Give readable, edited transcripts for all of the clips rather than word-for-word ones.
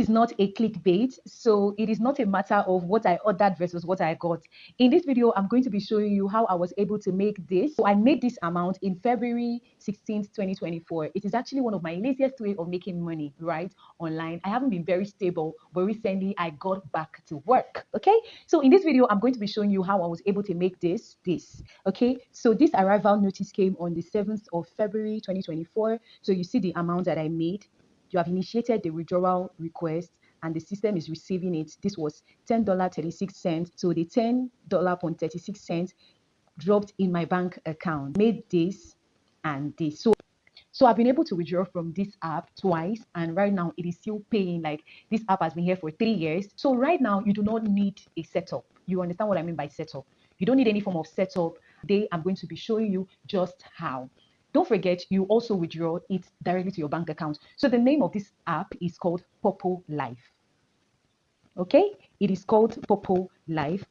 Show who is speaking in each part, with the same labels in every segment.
Speaker 1: is not a clickbait, so it is not a matter of what I ordered versus what I got. In this video, I'm going to be showing you how I was able to make this. So I made this amount in February 16th, 2024. It is actually one of my laziest way of making money, right, online. I haven't been very stable, but recently I got back to work, okay? So in this video, I'm going to be showing you how I was able to make this, okay? So this arrival notice came on the 7th of February, 2024. So you see the amount that I made. You have initiated the withdrawal request and the system is receiving it. This was $10.36. So the $10.36 dropped in my bank account. Made this and this. So I've been able to withdraw from this app twice, and right now it is still paying. Like, this app has been here for 3 years. So right now you do not need a setup. You understand what I mean by setup? You don't need any form of setup. Today I'm going to be showing you just how. Don't forget, you also withdraw it directly to your bank account. So the name of this app is called Poppo Life. Okay, it is called Poppo Life.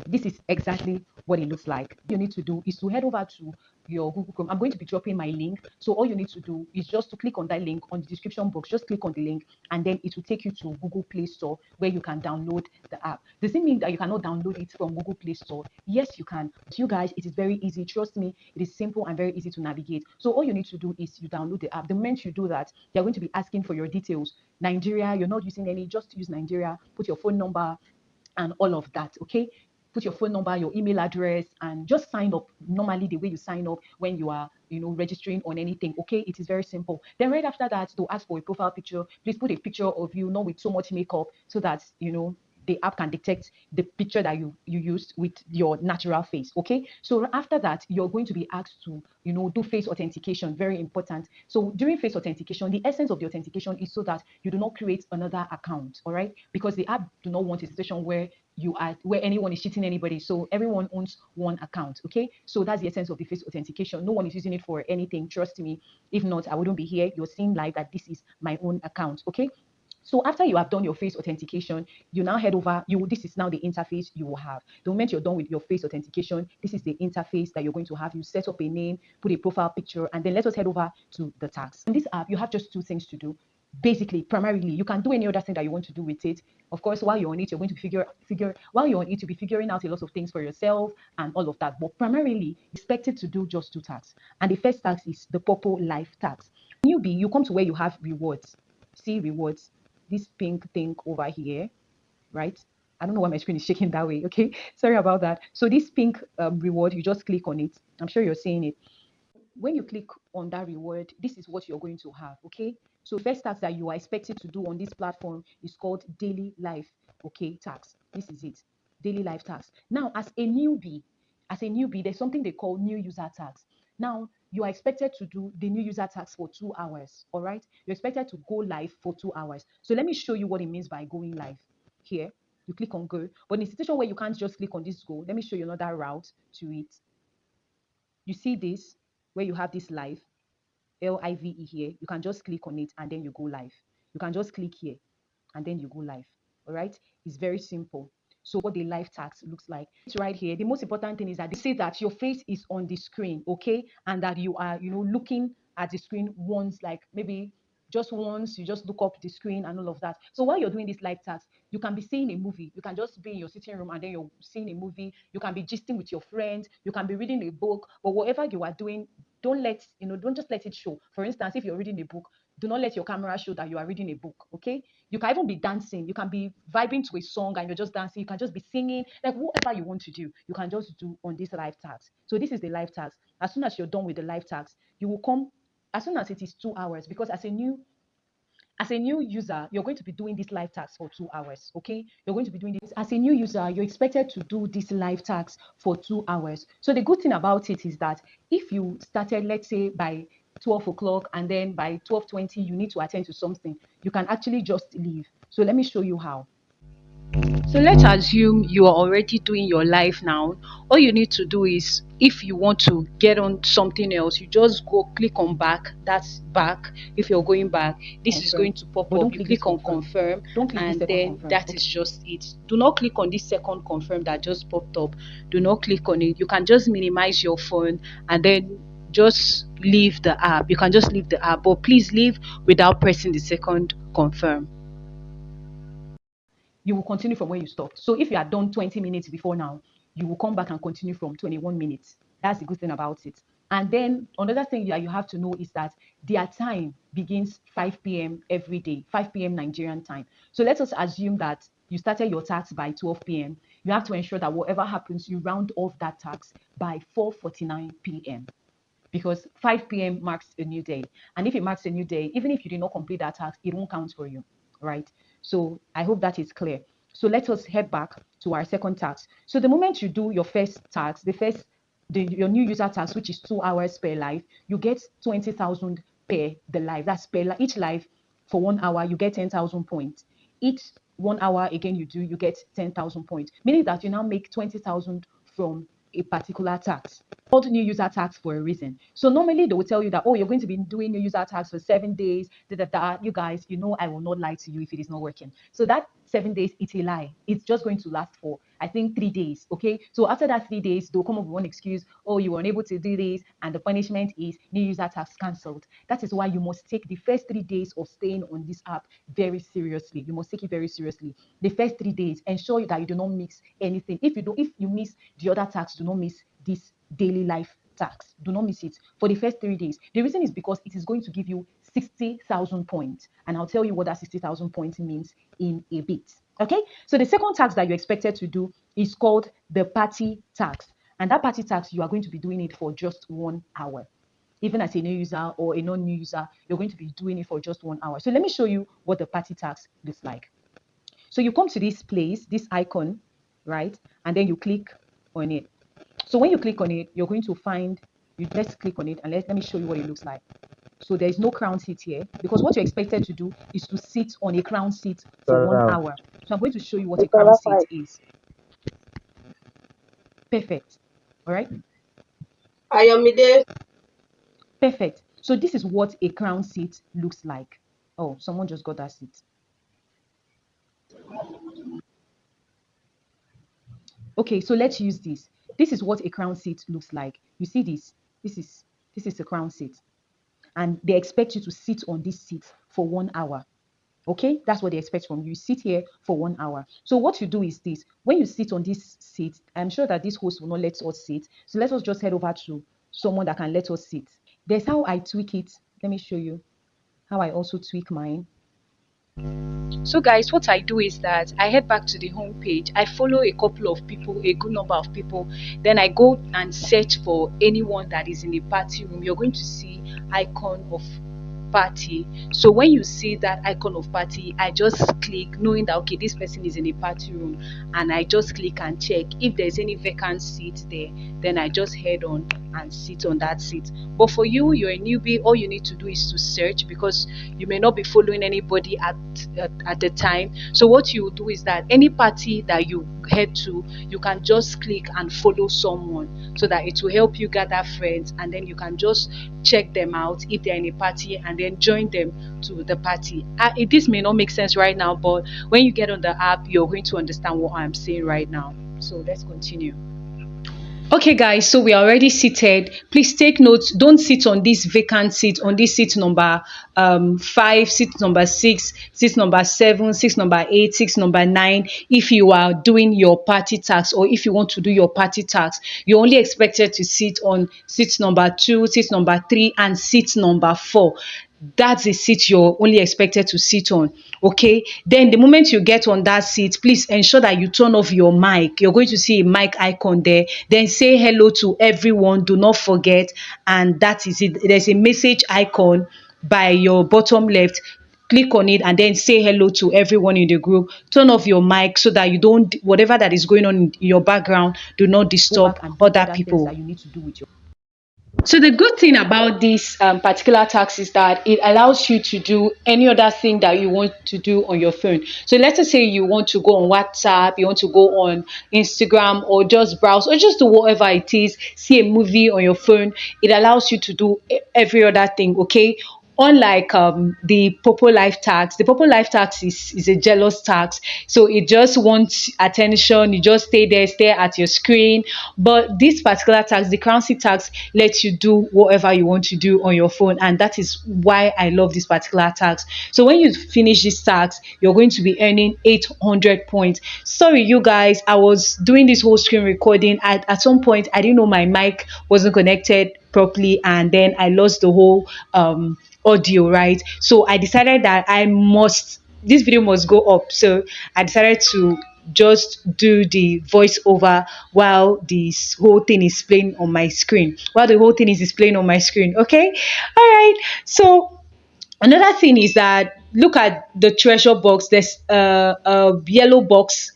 Speaker 1: This is exactly what it looks like. What you need to do is to head over to your Google Chrome. I'm going to be dropping my link. So all you need to do is just to click on that link on the description box. Just click on the link and then it will take you to Google Play Store where you can download the app. Does it mean that you cannot download it from Google Play Store? Yes, you can. But you guys, it is very easy. Trust me, it is simple and very easy to navigate. So all you need to do is you download the app. The moment you do that, they're going to be asking for your details. Nigeria, you're not using any, just use Nigeria. Put your phone number and all of that, okay? Put your phone number, your email address, and just sign up normally the way you sign up when you are, registering on anything, okay? It is very simple. Then right after that, they'll ask for a profile picture. Please put a picture of you, not with so much makeup, so that, the app can detect the picture that you used with your natural face, okay? So after that, you're going to be asked to, do face authentication. Very important. So during face authentication, the essence of the authentication is so that you do not create another account, all right? Because the app do not want a situation where where anyone is cheating anybody. So everyone owns one account, okay? So that's the essence of the face authentication. No one is using it for anything, trust me. If not, I wouldn't be here. You're seeing live that this is my own account, okay? So after you have done your face authentication, you now head over, this is now the interface you will have. The moment you're done with your face authentication, this is the interface that you're going to have. You set up a name, put a profile picture, and then let us head over to the tax. In this app, you have just two things to do. Basically, primarily, you can do any other thing that you want to do with it. Of course, while you're on it, you're going to while you're on it, you'll be figuring out a lot of things for yourself and all of that. But primarily, expected to do just two tasks. And the first task is the Poppo Life tax. Newbie, you come to where you have rewards. See rewards, this pink thing over here, right? I don't know why my screen is shaking that way, okay? Sorry about that. So this pink reward, you just click on it. I'm sure you're seeing it. When you click on that reward, this is what you're going to have, okay? So first task that you are expected to do on this platform is called daily life, okay, tax. This is it, daily life tax. Now, as a newbie, there's something they call new user tax. Now, you are expected to do the new user tax for 2 hours, all right? You're expected to go live for 2 hours. So let me show you what it means by going live. Here, you click on go. But in a situation where you can't just click on this go, let me show you another route to it. You see this, where you have this live, LIVE here, you can just click on it and then you go live. You can just click here and then you go live. All right, it's very simple. So what the live tax looks like, it's right here. The most important thing is that they say that your face is on the screen, okay, and that you are, looking at the screen once, like maybe just once, you just look up the screen and all of that. So while you're doing this live task, you can be seeing a movie. You can just be in your sitting room and then you're seeing a movie. You can be gisting with your friends. You can be reading a book. But whatever you are doing, don't just let it show. For instance, if you're reading a book, do not let your camera show that you are reading a book, okay? You can even be dancing. You can be vibing to a song and you're just dancing. You can just be singing, like whatever you want to do, you can just do on this live task. So this is the live task. As soon as you're done with the live task, you will come, as soon as it is 2 hours, because as a new user, you're going to be doing this live task for 2 hours, okay? You're going to be doing this. As a new user, you're expected to do this live task for 2 hours. So the good thing about it is that if you started, let's say, by 12 o'clock and then by 12:20, you need to attend to something, you can actually just leave. So let me show you how. So let's assume you are already doing your life now. All you need to do is, if you want to get on something else, you just go click on back. That's back. If you're going back, this is going to pop up. You click on confirm, and then that is just it. Do not click on this second confirm that just popped up. Do not click on it. You can just minimize your phone and then just leave the app. You can just leave the app, but please leave without pressing the second confirm. you will continue from where you stopped. So if you are done 20 minutes before now, you will come back and continue from 21 minutes. That's the good thing about it. And then another thing that you have to know is that their time begins 5 p.m. every day, 5 p.m. Nigerian time. So let us assume that you started your tax by 12 p.m. You have to ensure that whatever happens, you round off that tax by 4:49 p.m. because 5 p.m. marks a new day. And if it marks a new day, even if you did not complete that task, it won't count for you, right? So I hope that is clear. So let us head back to our second task. So the moment you do your first task, your new user task, which is 2 hours per live, you get 20,000 per the live. That's per each live for 1 hour, you get 10,000 points. Each 1 hour again you get 10,000 points, meaning that you now make 20,000 from a particular tax. Called new user tax for a reason. So normally they will tell you that, oh, you're going to be doing new user tax for 7 days. You guys, I will not lie to you if it is not working. So that 7 days, it's a lie. It's just going to last for, I think, 3 days. Okay. So after that 3 days, they'll come up with one excuse. Oh, you were unable to do this, and the punishment is new user tax cancelled. That is why you must take the first 3 days of staying on this app very seriously. You must take it very seriously. The first 3 days, ensure that you do not miss anything. If you miss the other tax, do not miss this daily life tax. Do not miss it for the first 3 days. The reason is because it is going to give you 60,000 points. And I'll tell you what that 60,000 points means in a bit. Okay, so the second tax that you're expected to do is called the party tax. And that party tax, you are going to be doing it for just 1 hour. Even as a new user or a non-new user, you're going to be doing it for just 1 hour. So let me show you what the party tax looks like. So you come to this place, this icon, right? And then you click on it. So when you click on it, you're going to find, let's click on it and let me show you what it looks like. So there is no crown seat here because what you're expected to do is to sit on a crown seat for 1 hour. So I'm going to show you what a crown seat is. Perfect. All right.
Speaker 2: Ayomide.
Speaker 1: Perfect. So this is what a crown seat looks like. Oh, someone just got that seat. Okay, so let's use this. This is what a crown seat looks like. You see this? This is a crown seat. And they expect you to sit on this seat for 1 hour. Okay, that's what they expect from you. Sit here for 1 hour. So what you do is this. When you sit on this seat, I'm sure that this host will not let us sit. So let us just head over to someone that can let us sit. There's how I tweak it. Let me show you how I also tweak mine. So guys, what I do is that I head back to the home page. I follow a couple of people, a good number of people. Then I go and search for anyone that is in a party room. You're going to see icon of party. So when you see that icon of party, I just click, knowing that okay, this person is in a party room, and I just click and check if there's any vacant seat there. Then I just head on and sit on that seat. But for you, you're a newbie, all you need to do is to search because you may not be following anybody at the time. So what you do is that any party that you head to, you can just click and follow someone so that it will help you gather friends, and then you can just check them out if they're in a party and then join them to the party. This may not make sense right now, but when you get on the app, you're going to understand what I'm saying right now. So let's continue. Okay guys, so we are already seated. Please take note, don't sit on this vacant seat, on this seat number 5, seat number 6, seat number 7, seat number 8, seat number 9. If you are doing your party tax, or if you want to do your party tax, you're only expected to sit on seat number 2, seat number 3, and seat number 4. That's the seat you're only expected to sit on. Okay, then the moment you get on that seat, please ensure that you turn off your mic. You're going to see a mic icon there. Then say hello to everyone, do not forget. And that is it. There's a message icon by your bottom left. Click on it and then say hello to everyone in the group. Turn off your mic so that you don't, whatever that is going on in your background, do not disturb other people that you need to do with your. So the good thing about this particular tax is that it allows you to do any other thing that you want to do on your phone. So let's just say you want to go on WhatsApp, you want to go on Instagram, or just browse, or just do whatever it is, see a movie on your phone. It allows you to do every other thing, okay? unlike the Poppo life tax. The Poppo life tax is a jealous tax, so it just wants attention. You just stay there, stare at your screen. But this particular tax, the currency tax, lets you do whatever you want to do on your phone, and that is why I love this particular tax. So when you finish this tax, you're going to be earning 800 points. Sorry, you guys, I was doing this whole screen recording. At some point, I didn't know my mic wasn't connected properly, and then I lost the whole audio, right? So I decided that this video must go up. So I decided to just do the voiceover while this whole thing is playing on my screen. While the whole thing is displaying on my screen. Okay. All right. So another thing is that look at the treasure box. There's a yellow box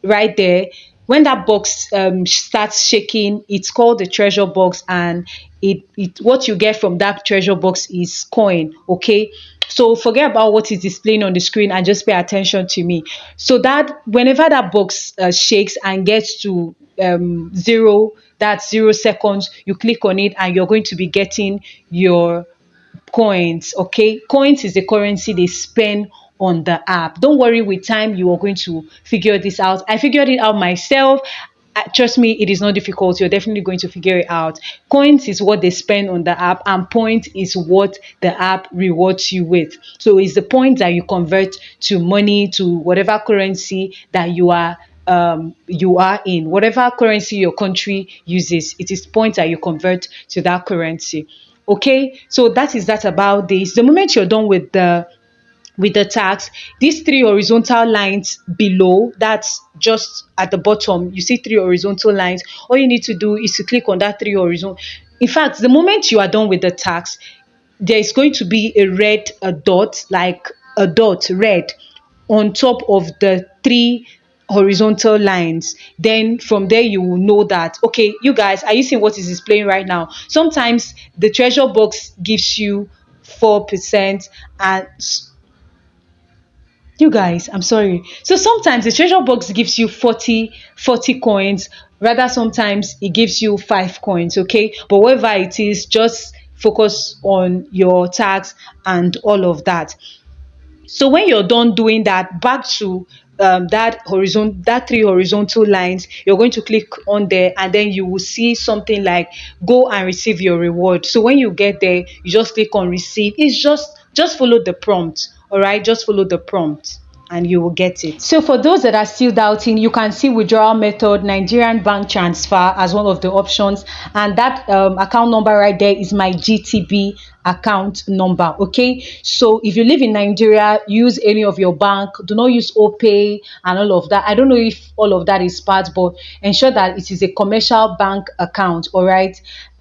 Speaker 1: right there. When that box starts shaking, it's called the treasure box, and it what you get from that treasure box is coin. Okay, so forget about what is displaying on the screen and just pay attention to me. So that whenever that box shakes and gets to zero, that's 0 seconds, you click on it and you're going to be getting your coins. Okay, coins is the currency they spend on the app. Don't worry, with time you are going to figure this out. I figured it out myself. Trust me, it is not difficult. You're definitely going to figure it out. Coins is what they spend on the app, and point is what the app rewards you with. So it's the points that you convert to money, to whatever currency that you are in, whatever currency your country uses. It is points that you convert to that currency. Okay, so that is that about this. The moment you're done with the tax, these three horizontal lines below, that's just at the bottom, you see three horizontal lines. All you need to do is to click on that three horizontal. In fact, the moment you are done with the tax, there is going to be a red a dot, like a dot red on top of the three horizontal lines. Then from there you will know that, okay, you guys, are you seeing what is displaying right now? Sometimes the treasure box gives you 4%, and you guys, I'm sorry. So sometimes the treasure box gives you 40 coins. Rather, sometimes it gives you 5 coins. Okay, but whatever it is, just focus on your tax and all of that. So when you're done doing that, back to that three horizontal lines, you're going to click on there, and then you will see something like go and receive your reward. So when you get there, you just click on receive. It's just follow the prompt. All right, just follow the prompt and you will get it. So for those that are still doubting, you can see withdrawal method, Nigerian bank transfer as one of the options, and that account number right there is my GTB account number. Okay, so if you live in Nigeria, use any of your bank. Do not use OPay and all of that. I don't know if all of that is part, but ensure that it is a commercial bank account. All right,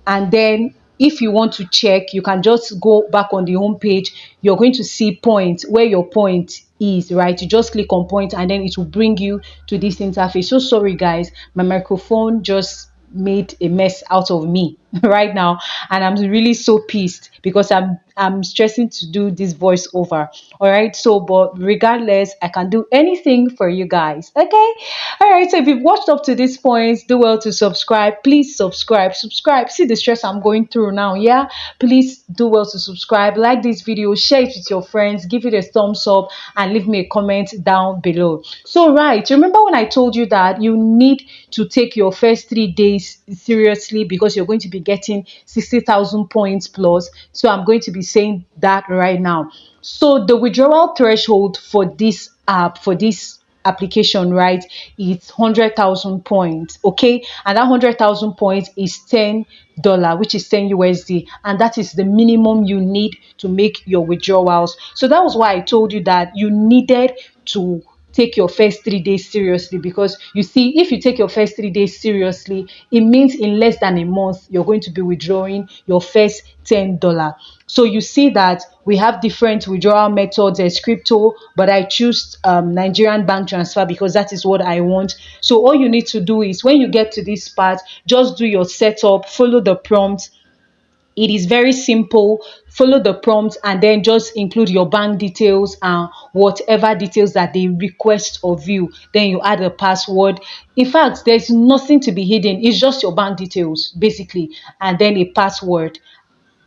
Speaker 1: and then if you want to check, you can just go back on the home page. You're going to see points, where your point is, right? You just click on point and then it will bring you to this interface. So sorry guys, my microphone just made a mess out of me right now, and I'm really so pissed because I'm stressing to do this voiceover. All right, so but regardless, I can do anything for you guys. Okay, all right, so if you've watched up to this point, do well to subscribe. Please subscribe. See the stress I'm going through now. Yeah, please do well to subscribe, like this video, share it with your friends, give it a thumbs up, and leave me a comment down below. So right, remember when I told you that you need to take your first 3 days seriously because you're going to be getting 60,000 points plus. So I'm going to be saying that right now. So the withdrawal threshold for this app, for this application, right, it's 100,000 points. Okay, and that 100,000 points is $10, which is 10 USD, and that is the minimum you need to make your withdrawals. So that was why I told you that you needed to take your first 3 days seriously, because you see, if you take your first 3 days seriously, it means in less than a month you're going to be withdrawing your first $10. So you see that we have different withdrawal methods. There's crypto, but I choose Nigerian bank transfer because that is what I want. So all you need to do is, when you get to this part, just do your setup, follow the prompt. It is very simple. Follow the prompt and then just include your bank details and whatever details that they request of you. Then you add a password. In fact, there's nothing to be hidden. It's just your bank details basically, and then a password,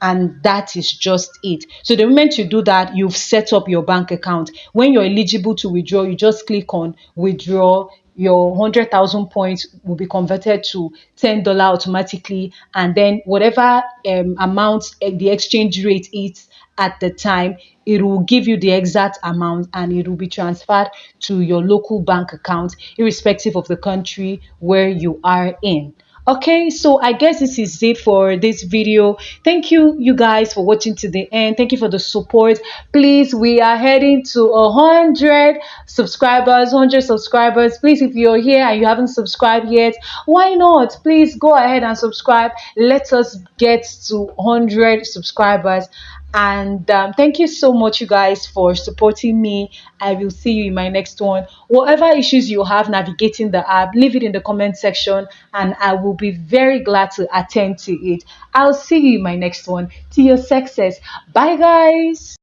Speaker 1: and that is just it. So the moment you do that, you've set up your bank account. When you're eligible to withdraw, you just click on withdraw. Your 100,000 points will be converted to $10 automatically, and then whatever amount the exchange rate is at the time, it will give you the exact amount and it will be transferred to your local bank account, irrespective of the country where you are in. Okay, so I guess this is it for this video. Thank you, you guys, for watching to the end. Thank you for the support. Please, we are heading to 100 subscribers. Please, if you're here and you haven't subscribed yet, why not? Please go ahead and subscribe. Let us get to 100 subscribers. And thank you so much, you guys, for supporting me. I will see you in my next one. Whatever issues you have navigating the app, leave it in the comment section and I will be very glad to attend to it. I'll see you in my next one. To your success. Bye, guys.